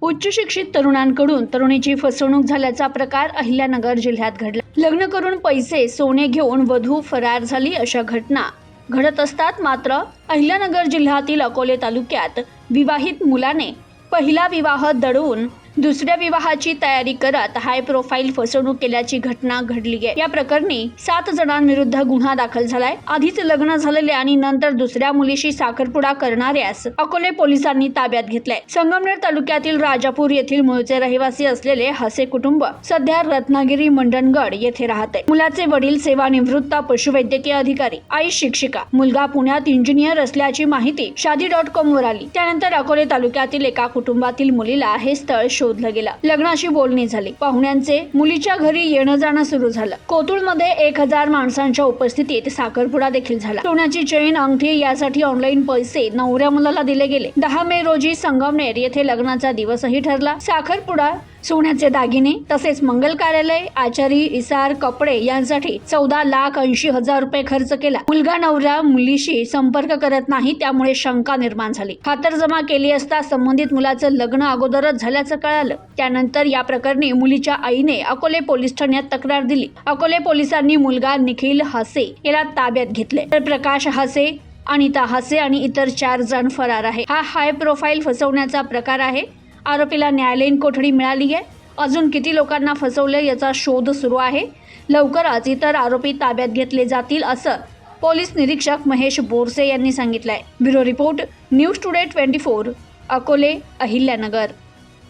उच्च शिक्षित तरुणांकडून तरुणीची फसवणूक झाल्याचा प्रकार अहिल्यानगर जिल्ह्यात घडला। लग्न करून पैसे सोने घेऊन वधू फरार झाली अशा घटना घडत असतात। मात्र अहिल्यानगर जिल्ह्यातील अकोले तालुक्यात विवाहित मुलाने पहिला विवाह दडवून दुसऱ्या विवाहाची तयारी करत हाय प्रोफाईल फसवणूक केल्याची घटना घडली आहे। या प्रकरणी 7 जणांविरुद्ध गुन्हा दाखल झालाय। आधीच लग्न झालेले आणि नंतर दुसऱ्या मुलीशी साखरपुडा करणाऱ्यास अकोले पोलिसांनी ताब्यात घेतलंय। संगमनेर तालुक्यातील राजापूर येथील मूळचे रहिवासी असलेले हसे कुटुंब सध्या रत्नागिरी मंडणगड येथे राहते। मुलाचे वडील सेवानिवृत्त पशुवैद्यकीय अधिकारी, आई शिक्षिका, मुलगा पुण्यात इंजिनियर असल्याची माहिती शादी.com वर आली। त्यानंतर अकोले तालुक्यातील एका कुटुंबातील मुलीला हे स्थळ शोधलं गेलं। लग्नाची बोलणी झाली। पाहुण्यांचे मुलीच्या घरी येणं जाणं सुरू झालं। कोतुळमध्ये 1000 माणसांच्या उपस्थितीत साखरपुडा देखील झाला। सोन्याची चेन, अंगठी यासाठी ऑनलाईन पैसे नवऱ्या मुलाला दिले गेले। 10 मे रोजी संगमनेर येथे लग्नाचा दिवसही ठरला। साखरपुडा, सोन्याचे दागिने तसेच मंगल कार्यालय, आचारी, इसार, कपडे यांसाठी 14,80,000 रुपये खर्च केला। मुलगा नवरा मुलीशी संपर्क करत नाही, त्यामुळे शंका निर्माण झाली। खातरजमा केली असता संबंधित मुलाचं लग्न अगोदरच झाल्याचं कळालं। त्यानंतर या प्रकरणी मुलीच्या आईने अकोले पोलीस ठाण्यात तक्रार दिली। अकोले पोलिसांनी मुलगा निखिल हसे याला ताब्यात घेतले, तर प्रकाश हसे, अनिता हसे आणि इतर 4 जण फरार आहे। हा हाय प्रोफाईल फसवण्याचा प्रकार आहे। आरोपीला न्यायालयीन कोठडी मिळाली आहे। अजून किती लोकांना फसवले याचा शोध सुरू आहे। लवकरच इतर आरोपी ताब्यात घेतले जातील असं पोलीस निरीक्षक महेश बोरसे यांनी सांगितलंय। Bureau report, news today 24, Akole, Ahilyanagar.